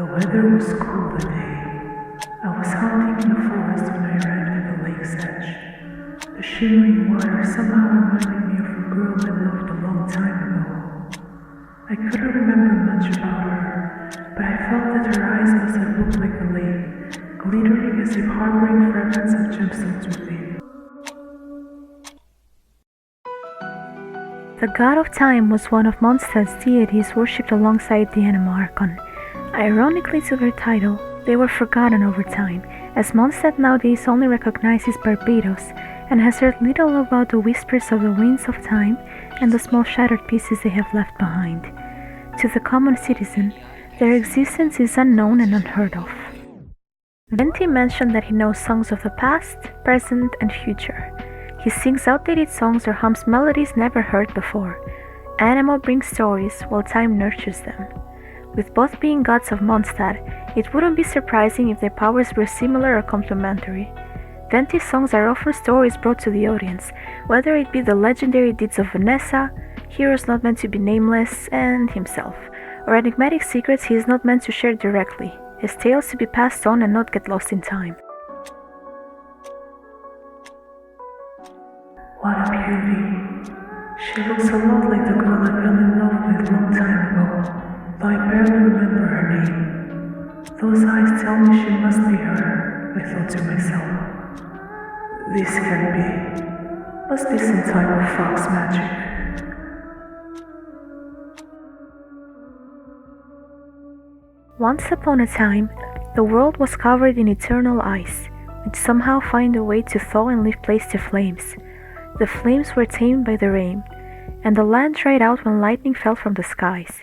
The weather was cool that day. I was hunting in the forest when I arrived at the lake's edge. The shimmering water somehow reminded me of a girl I loved a long time ago. I couldn't remember much about her, but I felt that her eyes must have looked like the lake, glittering as if harboring fragments of gemstones within. The god of time was one of Mondstadt's deities worshipped alongside the Anima Archon. Ironically to their title, they were forgotten over time, as Mondstadt nowadays only recognizes Barbados and has heard little about the whispers of the winds of time and the small shattered pieces they have left behind. To the common citizen, their existence is unknown and unheard of. Venti mentioned that he knows songs of the past, present, and future. He sings outdated songs or hums melodies never heard before. Anima brings stories while time nurtures them. With both being gods of Mondstadt, it wouldn't be surprising if their powers were similar or complementary. Venti's songs are often stories brought to the audience, whether it be the legendary deeds of Vanessa, heroes not meant to be nameless, and himself, or enigmatic secrets he is not meant to share directly, his tales to be passed on and not get lost in time. What a beauty. She looks a lot like the girl I fell in love with a long time ago, though I barely remember her name. Those eyes tell me she must be her, I thought to myself. This can't be. Must be some type of fox magic. Once upon a time, the world was covered in eternal ice, which somehow find a way to thaw and leave place to flames. The flames were tamed by the rain, and the land dried out when lightning fell from the skies.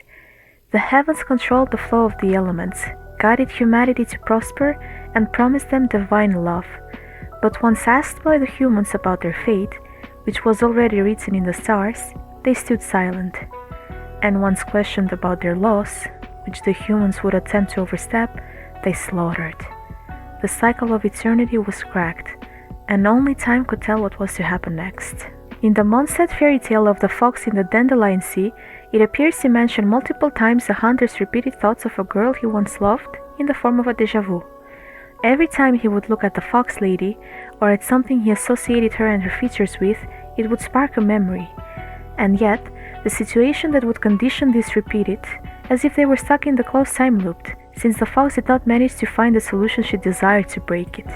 The heavens controlled the flow of the elements, guided humanity to prosper, and promised them divine love. But once asked by the humans about their fate, which was already written in the stars, they stood silent. And once questioned about their laws, which the humans would attempt to overstep, they slaughtered. The cycle of eternity was cracked, and only time could tell what was to happen next. In the Mondstadt fairy tale of the fox in the Dandelion Sea, it appears to mention multiple times the hunter's repeated thoughts of a girl he once loved in the form of a déjà vu. Every time he would look at the fox lady, or at something he associated her and her features with, it would spark a memory. And yet, the situation that would condition this repeated, as if they were stuck in the closed time loop, since the fox did not manage to find the solution she desired to break it.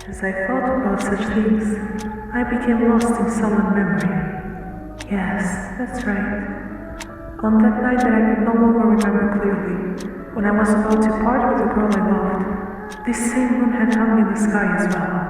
As I thought about such things, I became lost in sullen memory. Yes, that's right. On that night that I could no longer remember clearly, when I was about to part with the girl I loved, this same moon had hung in the sky as well.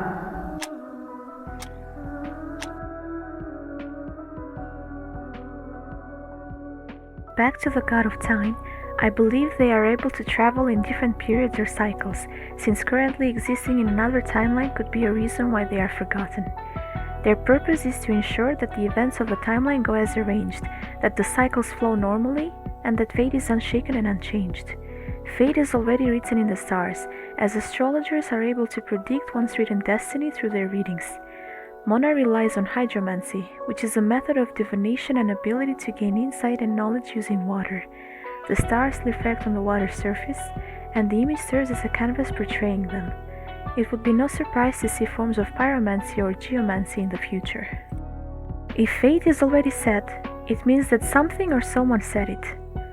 Back to the god of time, I believe they are able to travel in different periods or cycles, since currently existing in another timeline could be a reason why they are forgotten. Their purpose is to ensure that the events of the timeline go as arranged, that the cycles flow normally, and that fate is unshaken and unchanged. Fate is already written in the stars, as astrologers are able to predict one's written destiny through their readings. Mona relies on hydromancy, which is a method of divination and ability to gain insight and knowledge using water. The stars reflect on the water's surface, and the image serves as a canvas portraying them. It would be no surprise to see forms of pyromancy or geomancy in the future. If fate is already set, it means that something or someone said it.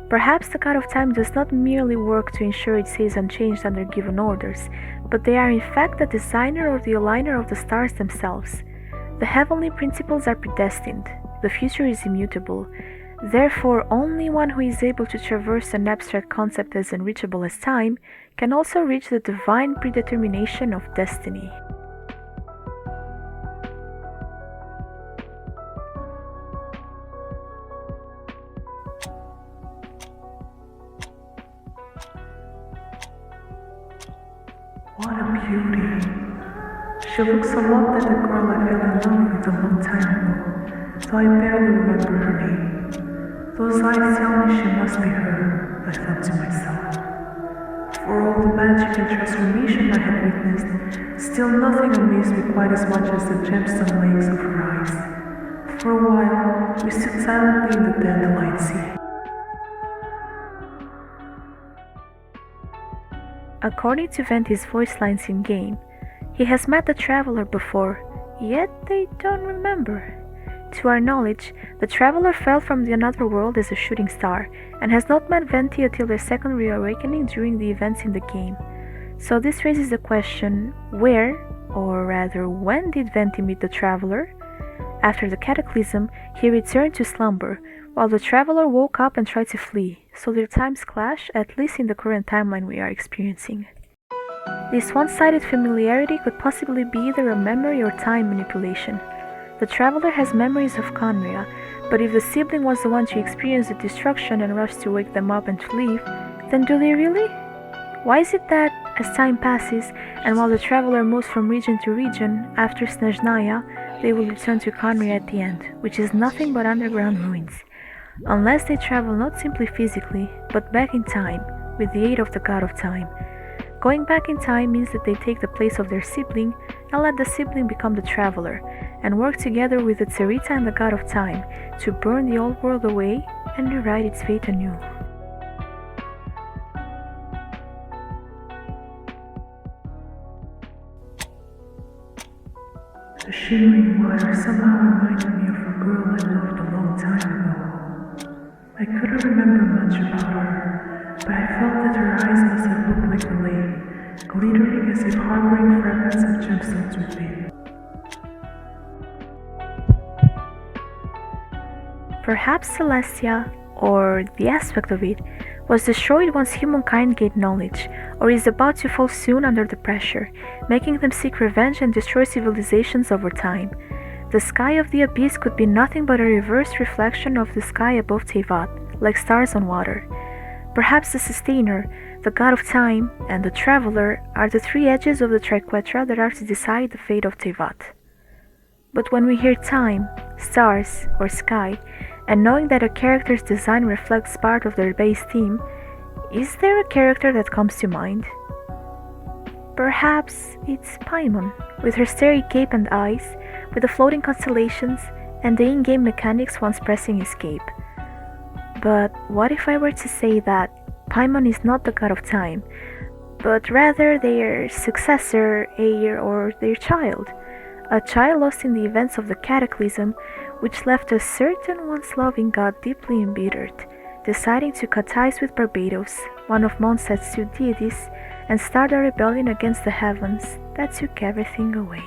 Perhaps the god of time does not merely work to ensure it stays unchanged under given orders, but they are in fact the designer or the aligner of the stars themselves. The heavenly principles are predestined, the future is immutable. Therefore, only one who is able to traverse an abstract concept as unreachable as time can also reach the divine predetermination of destiny. What a beauty. She looks a lot like the girl I fell in love with a long time ago, though I barely remember her name. Those eyes tell me she must be her, I thought to myself. For all the magic and transformation I had witnessed, still nothing amazed me quite as much as the gemstone lakes of her eyes. For a while, we stood silently in the dandelion sea. According to Venti's voice lines in-game, he has met the Traveler before, yet they don't remember. To our knowledge, the Traveler fell from the another world as a shooting star, and has not met Venti until their second reawakening during the events in the game. So this raises the question, where, or rather when did Venti meet the Traveler? After the Cataclysm, he returned to slumber, while the Traveler woke up and tried to flee, so their times clash, at least in the current timeline we are experiencing. This one-sided familiarity could possibly be either a memory or time manipulation. The Traveler has memories of Khaenri'ah, but if the sibling was the one to experience the destruction and rushed to wake them up and to leave, then do they really? Why is it that, as time passes, and while the Traveler moves from region to region, after Snezhnaya, they will return to Khaenri'ah at the end, which is nothing but underground ruins? Unless they travel not simply physically, but back in time, with the aid of the God of Time. Going back in time means that they take the place of their sibling, and let the sibling become the Traveler, and work together with the Tsaritsa and the God of Time to burn the old world away and rewrite its fate anew. The shimmering water somehow reminded me of a girl I loved a long time ago. I couldn't remember much about her, but I felt that her eyes must have looked like the lake, glittering as if harboring fragments of gemstones within. Perhaps Celestia, or the aspect of it, was destroyed once humankind gained knowledge, or is about to fall soon under the pressure, making them seek revenge and destroy civilizations over time. The sky of the abyss could be nothing but a reverse reflection of the sky above Teyvat, like stars on water. Perhaps the Sustainer, the God of Time, and the Traveler are the three edges of the triquetra that are to decide the fate of Teyvat. But when we hear time, stars, or sky, and knowing that a character's design reflects part of their base theme, is there a character that comes to mind? Perhaps it's Paimon, with her starry cape and eyes, with the floating constellations, and the in-game mechanics once pressing escape. But what if I were to say that Paimon is not the God of Time, but rather their successor, heir, or their child? A child lost in the events of the Cataclysm, which left a certain once-loving god deeply embittered, deciding to cut ties with Barbados, one of Mondstaad's two deities, and start a rebellion against the heavens that took everything away.